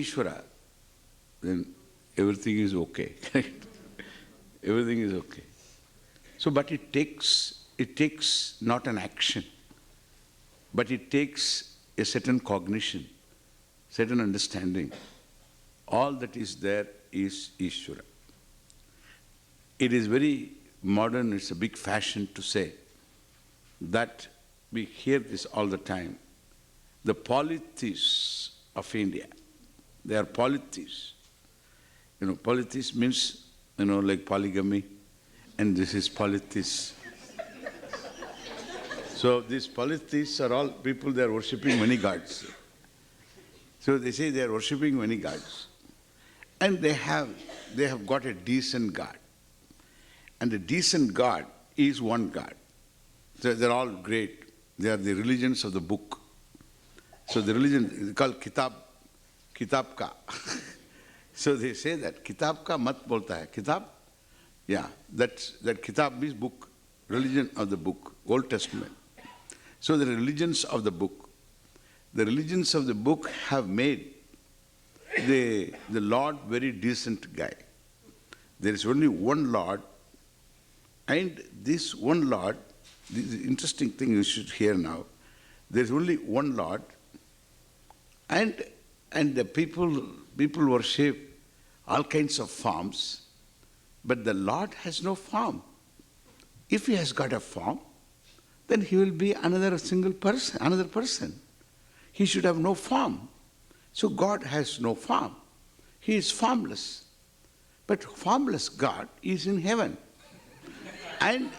Ishwara, then everything is okay. Everything is okay. So, but it takes not an action, but it takes a certain cognition, certain understanding. All that is there is Ishwara. It is very modern, it's a big fashion to say that we hear this all the time. The polytheists of India, they are polytheists. Polytheist means, like polygamy, and this is polytheists. So these polytheists are all people, they are worshipping many gods. So they say they are worshipping many gods. And they have got a decent God. And the decent God is one God. So they're all great. They are the religions of the book. So the religion is called Kitab Ka. So they say that Kitab Ka mat bolta hai. Kitab? Yeah, that Kitab means book, religion of the book, Old Testament. So the religions of the book. The religions of the book have made the Lord very decent guy. There is only one Lord, and this one Lord, this is the interesting thing you should hear now. There is only one Lord, and the people worship all kinds of forms, but the Lord has no form. If he has got a form, then he will be another person. He should have no form. So God has no form. He is formless. But formless God is in heaven. And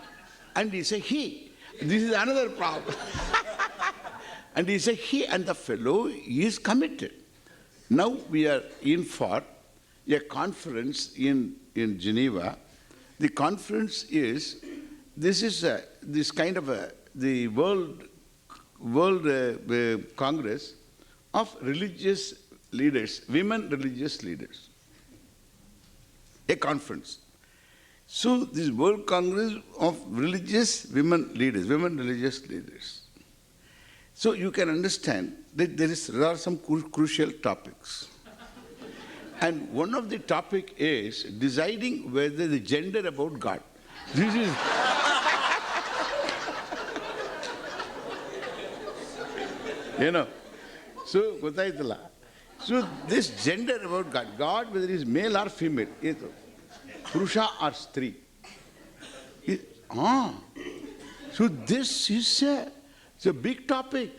he say he. This is another problem. And he say he, and the fellow is committed. Now we are in for a conference in Geneva. The conference is, this kind of the World Congress of religious leaders, women religious leaders. A conference. So this World Congress of religious women religious leaders. So you can understand that there are some crucial topics. And one of the topic is deciding whether the gender about God. This is So So this gender about God, whether he is male or female, Purusha or Stri. So this is a big topic.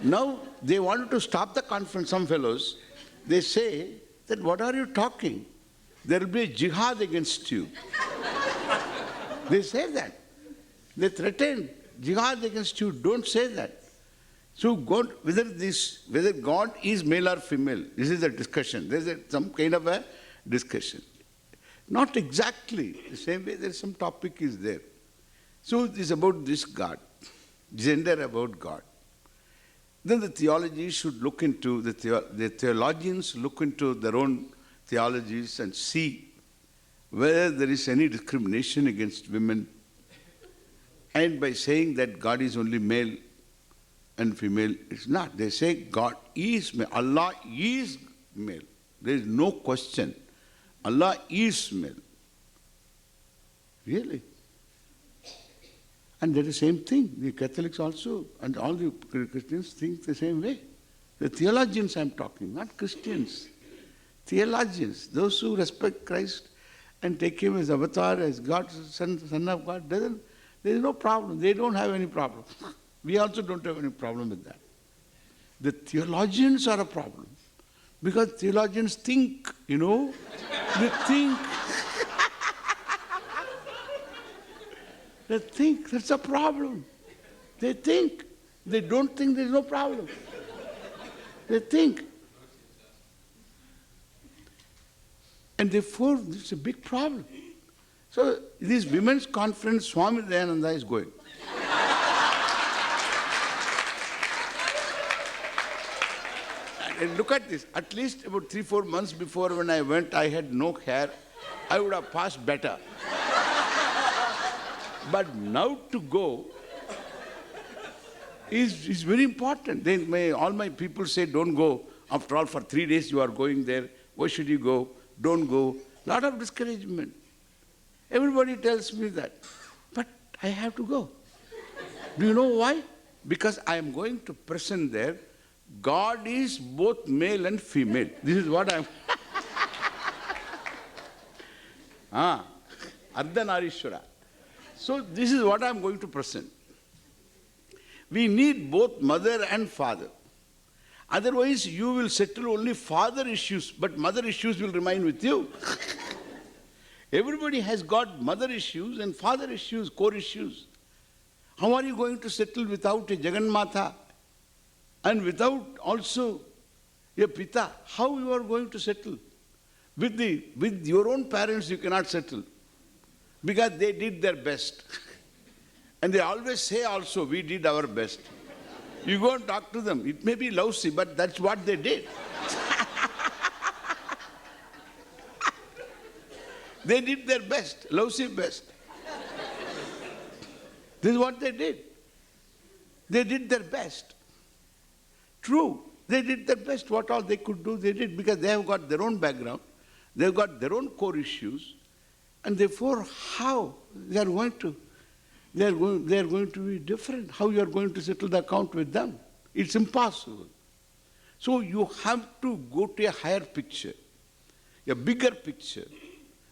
Now they wanted to stop the conference, some fellows. They say that, what are you talking? There will be a jihad against you. They say that. They threaten jihad against you. Don't say that. So God, whether God is male or female, this is a discussion. There is some kind of a discussion. Not exactly the same way. There is some topic is there. So it is about this God, gender about God. Then the theology should look into the theologians look into their own theologies and see whether there is any discrimination against women. And by saying that God is only male and female, it's not. They say God is male. Allah is male. There is no question. Allah is male. Really? And that is the same thing. The Catholics also, and all the Christians think the same way. The theologians I'm talking, not Christians. Theologians, those who respect Christ and take him as avatar, as God's son of God, there is no problem. They don't have any problem. We also don't have any problem with that. The theologians are a problem. Because theologians think, they think. They think, that's a problem. They think. They don't think there's no problem. They think. And therefore, this is a big problem. So, this women's conference, Swami Dayananda is going. And look at this. At least about 3-4 months before when I went, I had no hair. I would have passed better. But now to go is very important. All my people say, don't go After all, for 3 days you are going there. Why should you go? Don't go. Lot of discouragement. Everybody tells me that. But I have to go. Do you know why? Because I am going to present there, God is both male and female. This is what I am. Ardhanarishwara. So this is what I am going to present. We need both mother and father. Otherwise, you will settle only father issues, but mother issues will remain with you. Everybody has got mother issues and father issues, core issues. How are you going to settle without a Jagannatha and without also a Pita? How you are going to settle? With your own parents you cannot settle because they did their best. And they always say also, we did our best. You go and talk to them. It may be lousy, but that's what they did. They did their best, lousy best. This is what they did. They did their best. True, they did their best. What all they could do, they did, because they have got their own background, they've got their own core issues, and therefore how they are going to be different. How you are going to settle the account with them? It's impossible. So you have to go to a higher picture, a bigger picture.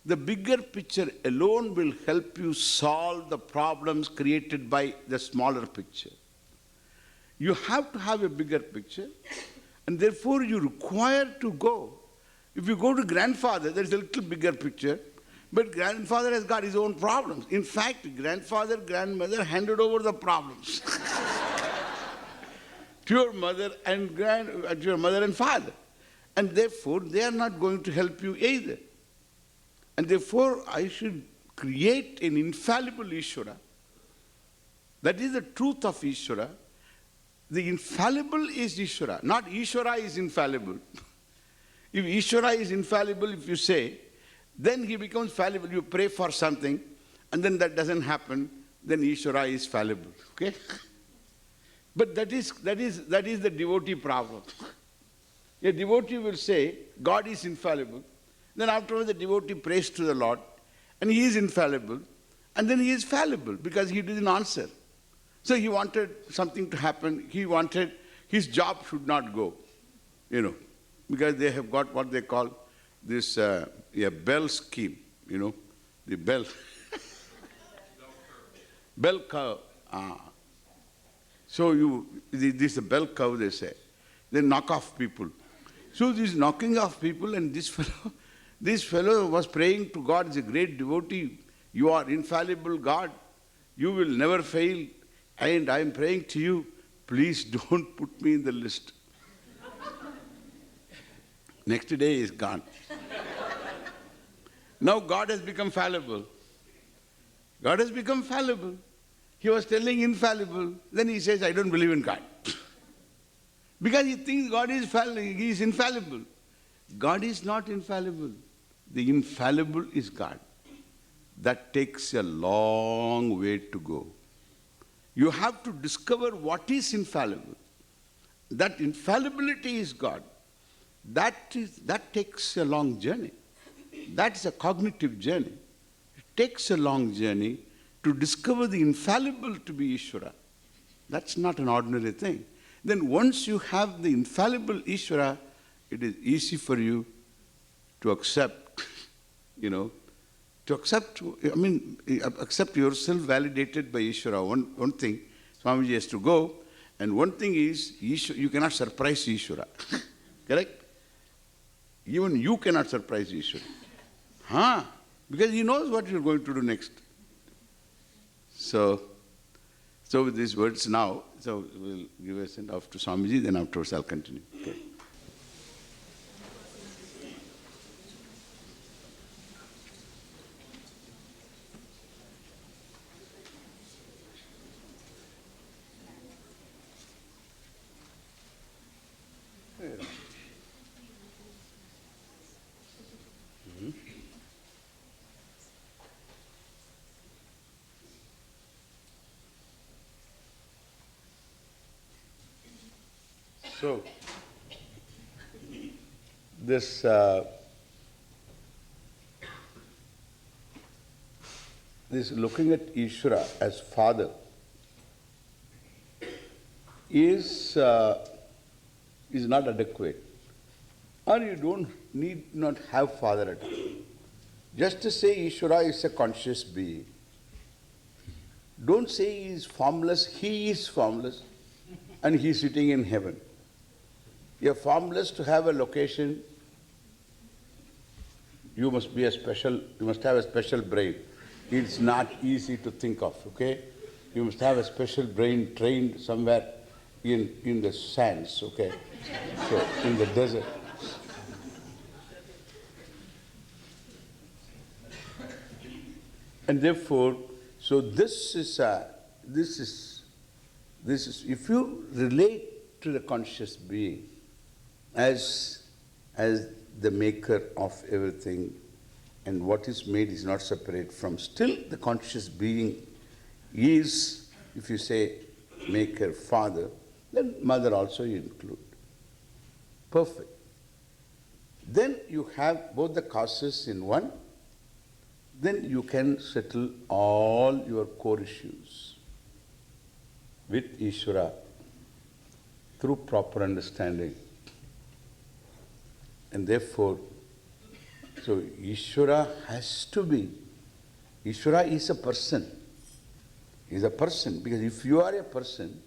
The bigger picture alone will help you solve the problems created by the smaller picture. You have to have a bigger picture, and therefore you require to go. If you go to grandfather, there is a little bigger picture, but grandfather has got his own problems. In fact, grandfather, grandmother handed over the problems to your mother and father. And therefore, they are not going to help you either. And therefore, I should create an infallible Ishwara. That is the truth of Ishwara. The infallible is Ishwara, not Ishwara is infallible. If Ishwara is infallible, if you say, then he becomes fallible. You pray for something, and then that doesn't happen, then Ishwara is fallible. Okay? But that is the devotee problem. A devotee will say, God is infallible. Then afterwards the devotee prays to the Lord, and he is infallible, and then he is fallible because he didn't answer. So he wanted something to happen. He wanted his job should not go, because they have got what they call this bell scheme, the bell. Bell curve. So this is a bell curve, they say. They knock off people. So this knocking off people, and this fellow was praying to God, is a great devotee. You are infallible, God. You will never fail. And I am praying to you, please don't put me in the list. Next day is gone. Now God has become fallible. God has become fallible. He was telling infallible. Then he says, I don't believe in God. Because he thinks God is fallible, he is infallible. God is not infallible. The infallible is God. That takes a long way to go. You have to discover what is infallible. That infallibility is God. That takes a long journey. That's a cognitive journey. It takes a long journey to discover the infallible to be Ishwara. That's not an ordinary thing. Then once you have the infallible Ishwara, it is easy for you to accept, accept yourself validated by Ishwara. One thing, Swamiji has to go, and one thing is, you cannot surprise Ishwara. Correct? Even you cannot surprise Ishwara. Because he knows what you're going to do next. So with these words now, so we'll give a send off to Swamiji, then afterwards I'll continue. Okay. So, this this looking at Ishwara as father is not adequate. Or you need not have father at all. Just to say Ishwara is a conscious being. Don't say he is formless, he is formless and he is sitting in heaven. You are formless to have a location, you must have a special brain. It's not easy to think of, okay? You must have a special brain trained somewhere in the sands, okay? So, in the desert. And therefore, so this is, if you relate to the conscious being as the maker of everything, and what is made is not separate from, still the conscious being is, if you say maker, father, then mother also you include. Perfect. Then you have both the causes in one, then you can settle all your core issues with Ishwara through proper understanding. And therefore, so Ishwara has to be, Ishwara is a person. He is a person, because if you are a person,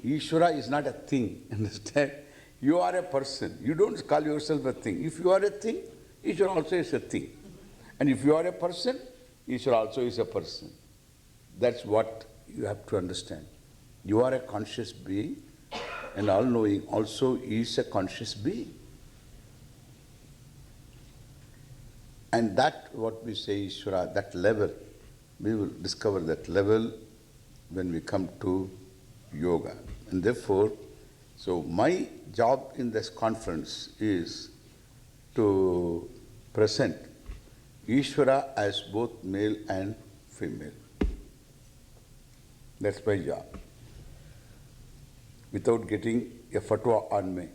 Ishwara is not a thing, understand? You are a person. You don't call yourself a thing. If you are a thing, Ishwara also is a thing. And if you are a person, Ishwara also is a person. That's what you have to understand. You are a conscious being, and all-knowing also is a conscious being. And that, what we say, Ishwara, that level, we will discover that level when we come to yoga. And therefore, so my job in this conference is to present Ishwara as both male and female. That's my job. Without getting a fatwa on me.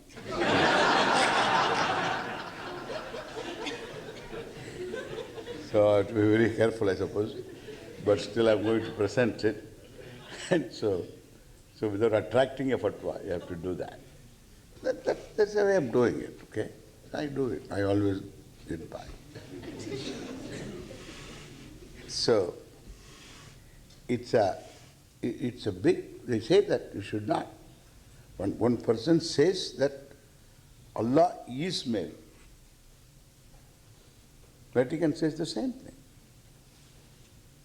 So I have to be very careful, I suppose. But still I'm going to present it. And so without attracting a fatwa, you have to do that. That's the way I'm doing it, okay? I do it. I always get by. So, it's a big, they say that you should not. One person says that Allah is male. Vatican says the same thing.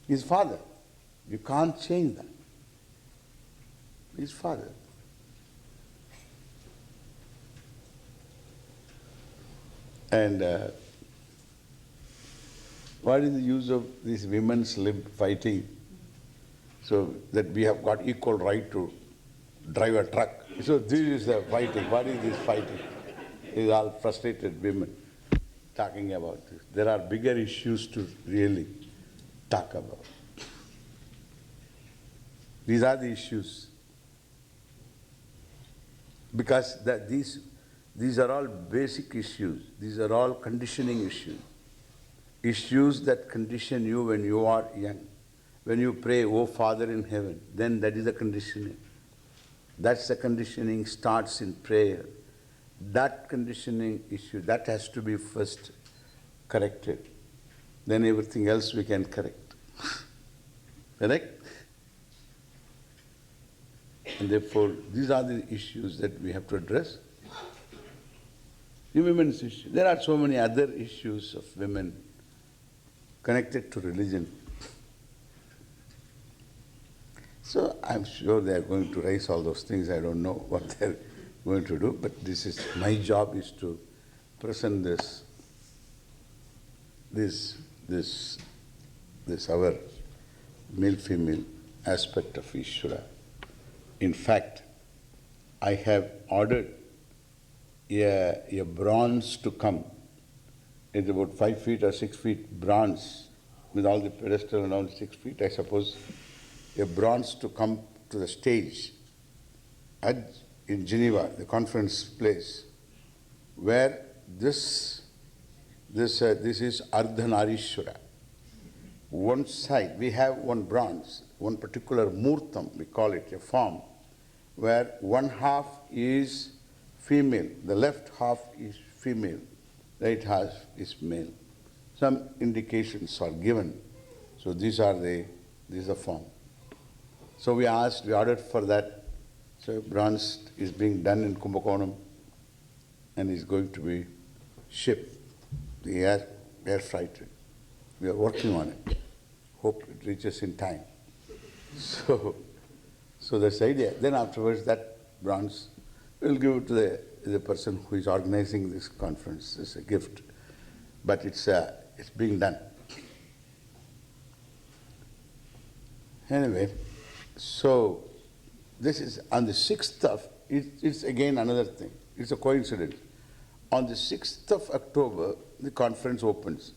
His father. You can't change that. His father. And what is the use of these women's lib fighting so that we have got equal right to drive a truck? So this is the fighting. What is this fighting? These are all frustrated women talking about this. There are bigger issues to really talk about. These are the issues. Because these are all basic issues. These are all conditioning issues. Issues that condition you when you are young. When you pray, "Oh Father in heaven," then that is the conditioning. That's the conditioning starts in prayer. That conditioning issue, that has to be first corrected. Then everything else we can correct. Correct? And therefore, these are the issues that we have to address. The women's issue. There are so many other issues of women connected to religion. So I'm sure they are going to raise all those things. I don't know what they're going to do, but this is my job is to present this our male-female aspect of Ishwara. In fact, I have ordered a bronze to come. It's about 5 feet or 6 feet bronze, with all the pedestal around 6 feet, I suppose. A bronze to come to the stage in Geneva, the conference place, where this is Ardhanarishwara. One side, we have one bronze, one particular murtam, we call it a form, where one half is female, the left half is female, right half is male. Some indications are given. So this is the form. So we ordered for that. So bronze is being done in Kumbakonam and is going to be shipped, the air freight. We are working on it. Hope it reaches in time. So that's the idea. Then afterwards, that bronze we'll give it to the person who is organizing this conference as a gift. But it's being done. Anyway, so this is on the 6th of, it's again another thing. It's a coincidence. On the 6th of October, the conference opens.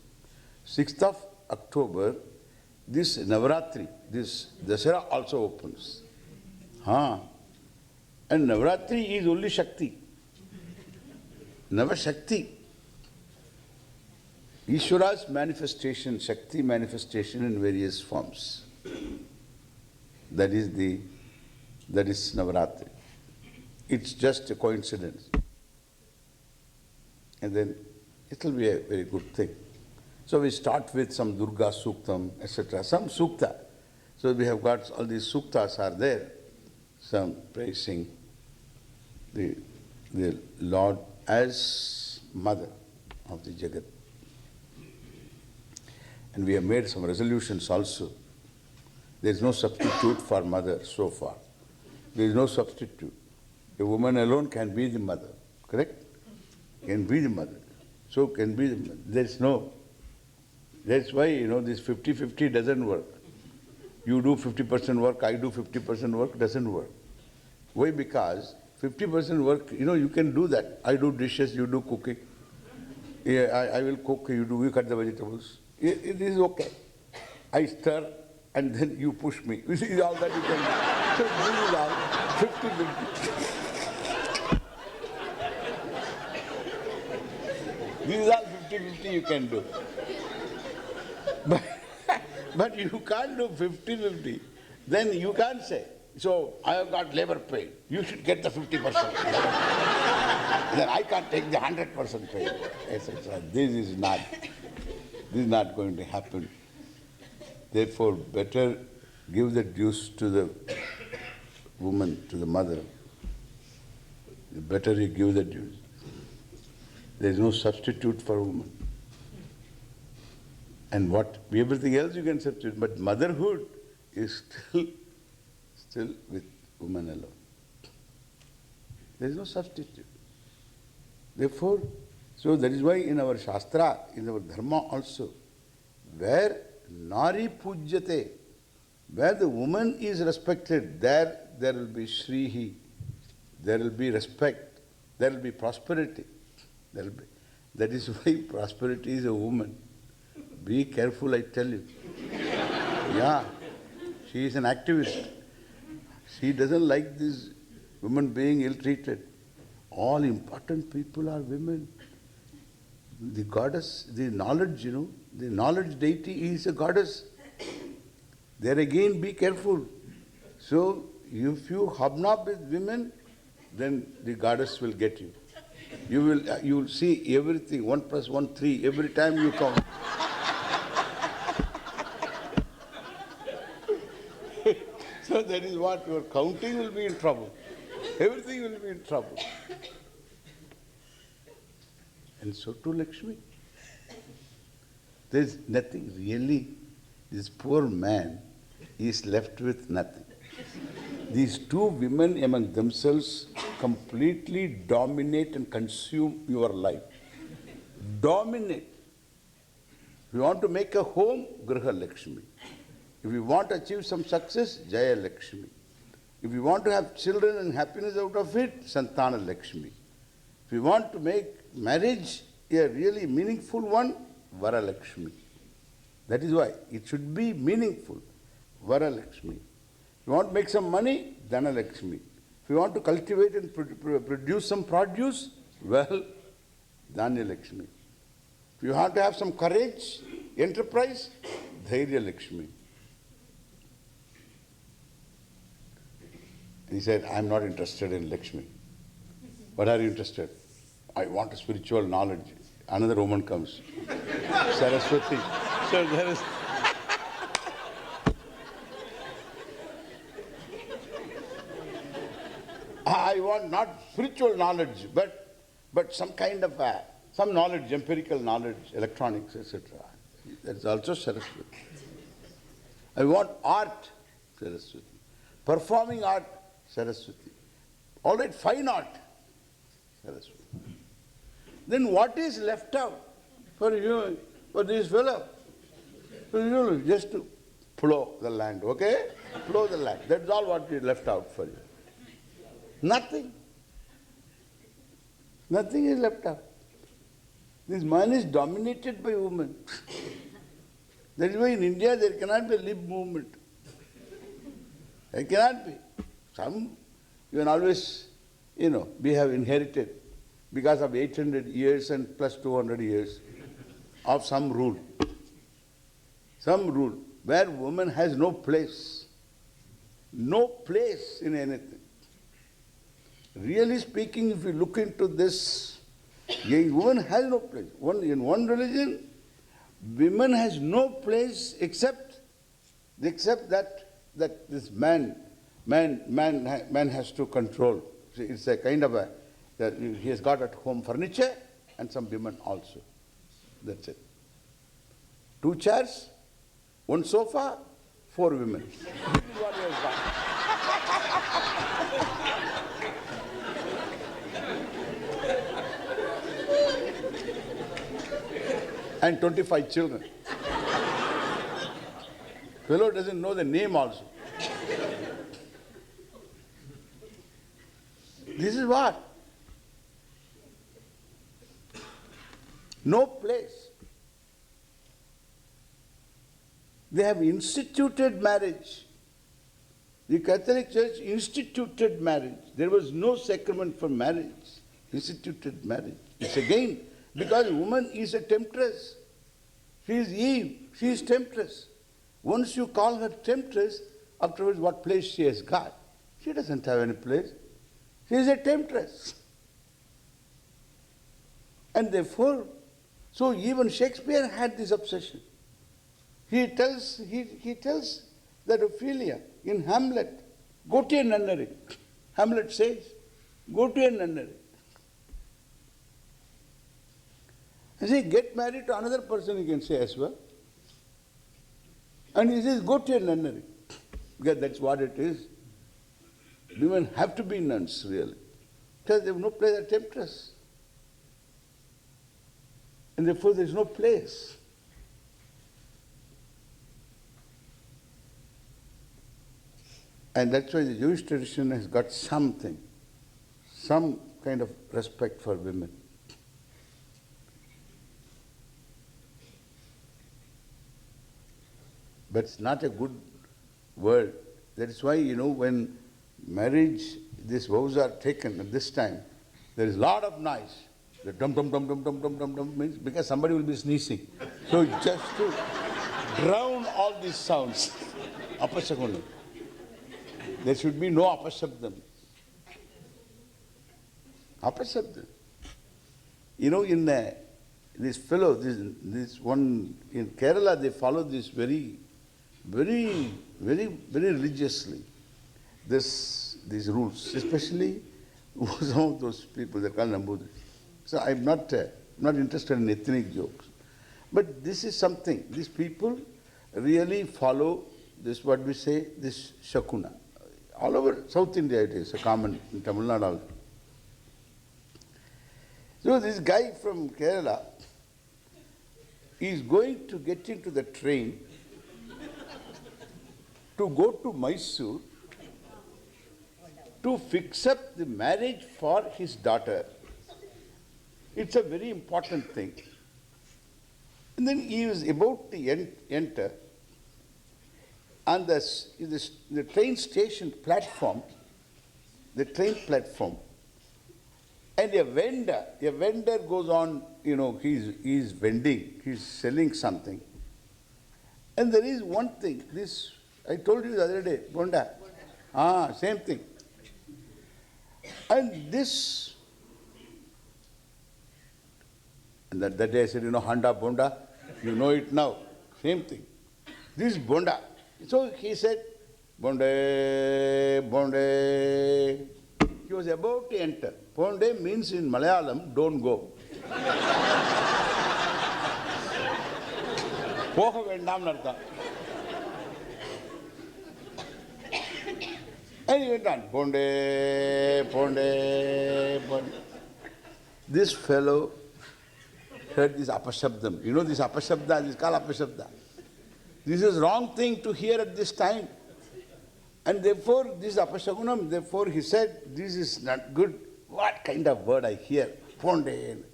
6th of October, this Navaratri, this Dasara also opens. And Navaratri is only Shakti. Navashakti. Ishwara's manifestation, Shakti manifestation in various forms. That is Navaratri. It's just a coincidence. And then it will be a very good thing. So we start with some Durga Suktam, etc. Some Sukta. So we have got all these Suktas are there. Some praising the Lord as Mother of the Jagat. And we have made some resolutions also. There is no substitute for mother so far. There is no substitute. A woman alone can be the mother, correct? Can be the mother. So can be the mother. There's no. That's why, this 50-50 doesn't work. You do 50% work, I do 50% work, doesn't work. Why? Because 50% work, you can do that. I do dishes, you do cooking. Yeah, I will cook, you cut the vegetables. It is okay. I stir and then you push me. You see, all that you can do. So this is all 50-50. This is all 50-50 you can do. But you can't do 50-50. Then you can't say, so I have got labor paid. You should get the 50%. Then I can't take the 100% pay, etc. This is not going to happen. Therefore, better give the dues to the woman, to the mother. The better you give the dues. There is no substitute for woman. And everything else you can substitute, but motherhood is still with woman alone. There is no substitute. Therefore, so that is why in our Shastra, in our Dharma also, where Nari Pujyate, where the woman is respected, there will be Shrihi, there will be respect, there will be prosperity. That is why prosperity is a woman. Be careful, I tell you. Yeah, she is an activist. She doesn't like this women being ill-treated. All important people are women. The goddess, the knowledge, the knowledge deity is a goddess. There again, be careful. So, if you hobnob with women, then the goddess will get you. You will see everything, 1 + 1 = 3, every time you count. So that is what your counting will be in trouble. Everything will be in trouble. And so too Lakshmi. There is nothing really. This poor man is left with nothing. These two women among themselves completely dominate and consume your life. Dominate. If you want to make a home, Griha Lakshmi. If you want to achieve some success, Jaya Lakshmi. If you want to have children and happiness out of it, Santana Lakshmi. If you want to make marriage a really meaningful one, Vara Lakshmi. That is why it should be meaningful. Vara Lakshmi. If you want to make some money, Dana Lakshmi. If you want to cultivate and produce some produce, well, Dhanya Lakshmi. If you have to have some courage, enterprise, Dhairya Lakshmi. He said, I am not interested in Lakshmi. What are you interested? I want a spiritual knowledge. Another woman comes. Saraswati. So there is... I want not spiritual knowledge, but some kind of some knowledge, empirical knowledge, electronics, etc. That's also Saraswati. I want art, Saraswati. Performing art, Saraswati. All right, fine art, Saraswati. Then what is left out for you, for this fellow? For you, just to plow the land, okay? Plow the land. That's all what is left out for you. Nothing. Nothing is left out. This man is dominated by women. That is why in India there cannot be a lib movement. There cannot be. Some, you can always, we have inherited because of 800 years and plus 200 years of some rule. Some rule where woman has no place. No place in anything. Really speaking, if you look into this, a woman has no place. In one religion, women has no place except that this man has to control. It's a kind of that he has got at home furniture and some women also. That's it. 2 chairs, 1 sofa, 4 women. This is what he has got. And 25 children. Fellow doesn't know the name also. This is what? No place. They have instituted marriage. The Catholic Church instituted marriage. There was no sacrament for marriage. Instituted marriage. It's again because woman is a temptress. She is Eve. She is temptress. Once you call her temptress, afterwards what place she has got? She doesn't have any place. She is a temptress. And therefore, so even Shakespeare had this obsession. He tells that Ophelia in Hamlet, go to a nunnery. Hamlet says, go to a nunnery. And say, get married to another person, you can say as well. And he says, go to a nunnery. Because that's what it is. Women have to be nuns, really. Because they have no place at temptress. And therefore there is no place. And that's why the Jewish tradition has got something, some kind of respect for women. But it's not a good word. That is why, when marriage, these vows are taken at this time, there is a lot of noise. The dum dum dum dum dum dum dum dum means because somebody will be sneezing. So just to drown all these sounds, apashabdam. There should be no apashabdam. Apashabdam. In this fellow, this one in Kerala, they follow this very religiously. These rules, especially some of those people, they call Nambudris. So I'm not interested in ethnic jokes. But this is something, these people really follow this, what we say, this Shakuna. All over South India it is a common, in Tamil Nadu also. So this guy from Kerala is going to get into the train to go to Mysore to fix up the marriage for his daughter. It's a very important thing. And then he was about to enter, and the train station platform, the train platform, And a vendor goes on, he's vending, he's selling something. And there is one thing, this, I told you the other day, Bonda. Same thing. And this, and that day I said, Honda, Bonda, you know it now. Same thing. This Bonda. So he said, Bonde, Bonde. He was about to enter. Bonde means in Malayalam, don't go. Poga vendam nartha. And he went on, Bonde, Bonde, Bonde. This fellow heard this apashabdam. You know this apashabda, this is called apashabda. This is wrong thing to hear at this time. And therefore, this apashagunam, therefore he said, this is not good. What kind of word I hear? Ponde.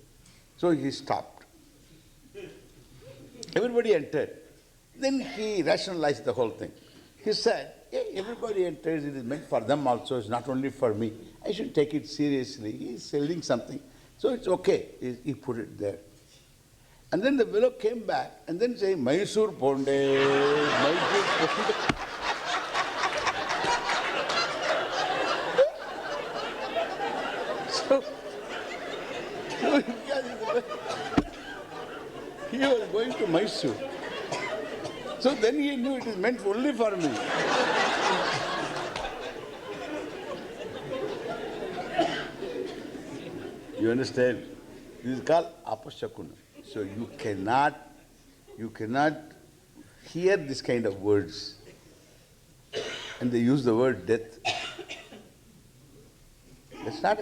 So he stopped. Everybody entered. Then he rationalized the whole thing. He said, everybody enters, it is meant for them also, it's not only for me. I should take it seriously. He is selling something. So it's okay. He put it there. And then the fellow came back and then say, Mysore Ponde, Mysore Ponde. So he was going to Mysore. So then he knew it is meant only for me. You understand? This is called apashakuna. So you cannot hear this kind of words. And they use the word death. That's not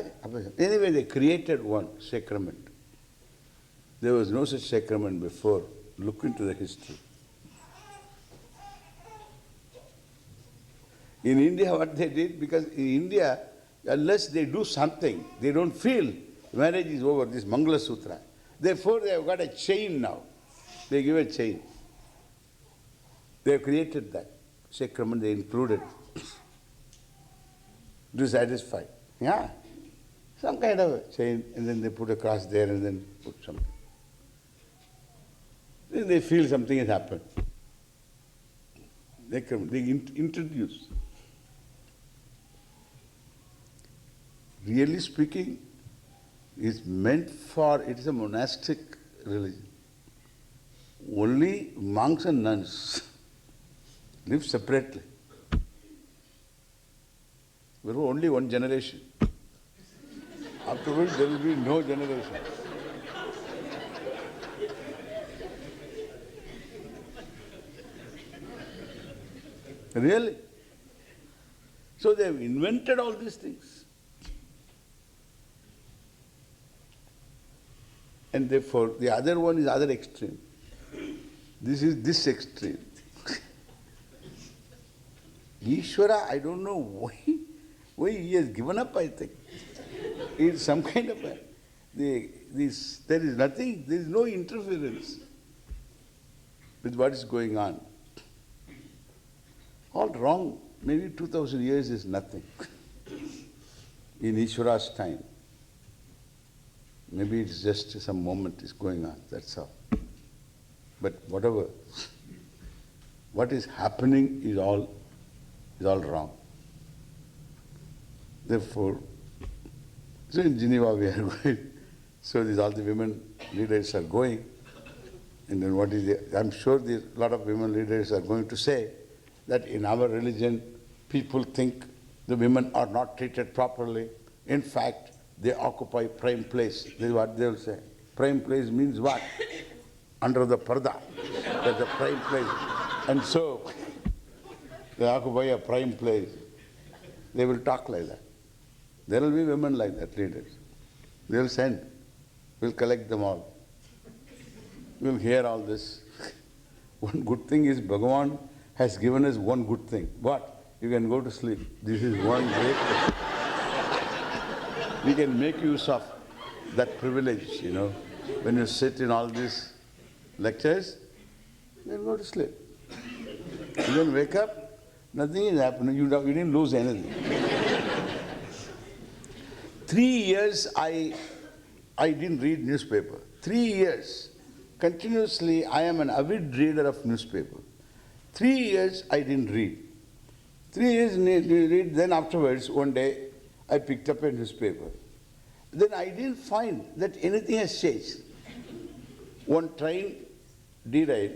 anyway, they created one sacrament. There was no such sacrament before. Look into the history. In India, what they did, because in India, unless they do something, they don't feel marriage is over, this Mangala Sutra. Therefore, they have got a chain now. They give a chain. They have created that sacrament, they included to satisfy. Yeah. Some kind of a chain, and then they put a cross there and then put something. Then they feel something has happened. They introduce. Really speaking, it's meant for, it is a monastic religion. Only monks and nuns live separately. There was only one generation. Afterwards, there will be no generation. Really? So they have invented all these things. And therefore, the other one is other extreme. This is this extreme. Ishwara, I don't know why he has given up, I think. It's some kind of there is nothing, there is no interference with what is going on. All wrong. Maybe 2000 years is nothing in Ishwara's time. Maybe it's just some moment is going on, that's all. But whatever, what is happening is all wrong. Therefore, so in Geneva we are going, so all the women leaders are going, and then I'm sure a lot of women leaders are going to say that in our religion, people think the women are not treated properly. In fact, they occupy prime place. This is what they will say. Prime place means what? Under the parda. That's the prime place. And so, they occupy a prime place. They will talk like that. There will be women like that, leaders. They will send. We'll collect them all. We'll hear all this. One good thing is Bhagavan has given us one good thing. What? You can go to sleep. This is one great thing. We can make use of that privilege, When you sit in all these lectures, then go to sleep. You then wake up, nothing is happening. You didn't lose anything. 3 years I didn't read newspaper. 3 years. Continuously, I am an avid reader of newspaper. 3 years I didn't read. 3 years read, then afterwards, one day, I picked up a newspaper. Then I didn't find that anything has changed. One train derailed,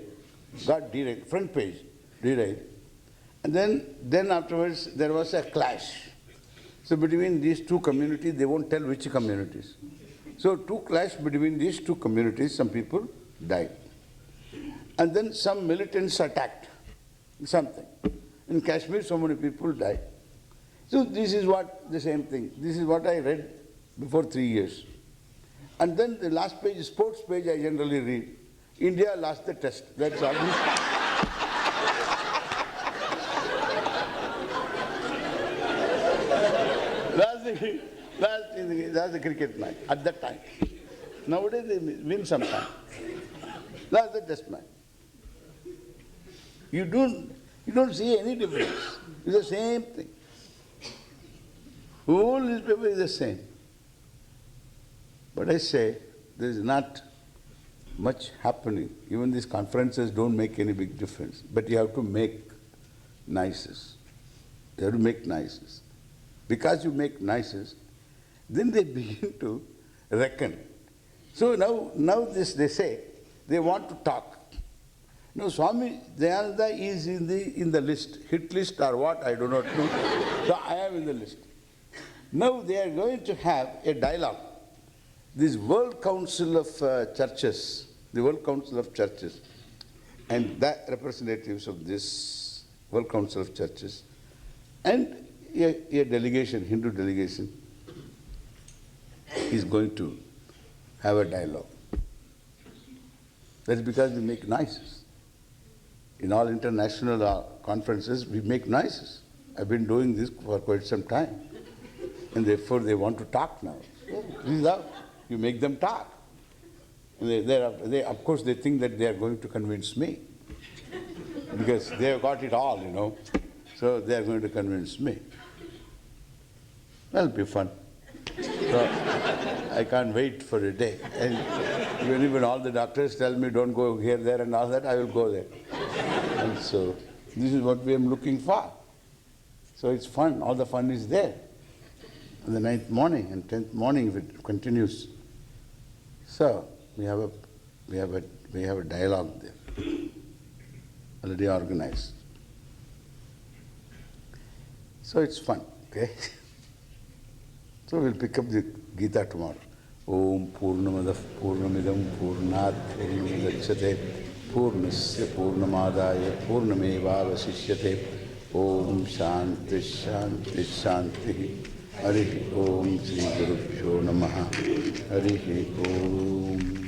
got derailed, front page derailed. And then afterwards, there was a clash. So between these two communities, they won't tell which communities. So two clash between these two communities, some people died. And then some militants attacked something. In Kashmir, so many people died. So this is what, the same thing. This is what I read before 3 years. And then the last page, sports page, I generally read. India lost the test. That's all. That's the cricket match at that time. Nowadays they win sometime. That's the test match. You don't see any difference. It's the same thing. Whole newspaper is the same. But I say there is not much happening. Even these conferences don't make any big difference. But you have to make nices. You have to make nices. Because you make nices, then they begin to reckon. So now this they say, they want to talk. Now Swami Dayananda is in the list, hit list or what, I do not know. So I am in the list. Now they are going to have a dialogue. This World Council of Churches, the World Council of Churches, and the representatives of this World Council of Churches, and a delegation, Hindu delegation, is going to have a dialogue. That's because we make nices. In all international conferences, we make nices. I've been doing this for quite some time. And therefore they want to talk now. This is how you make them talk. And they, of course, they think that they are going to convince me. Because they have got it all, you know. So they are going to convince me. That'll be fun. So I can't wait for a day. And even all the doctors tell me don't go here, there and all that, I will go there. And so this is what we are looking for. So it's fun, all the fun is there. On the 9th morning and 10th morning if it continues. So we have a dialogue there, already organized. So it's fun, okay? So we'll pick up the Gita tomorrow. Om Purnamadav Purnamidam Purnat Purnamudachyate Purnasya Purnamadaya Purnamevavasishyate Om Shanti Shanti Shanti Harihi Om Sri Gurubhyo Namaha Harihi Om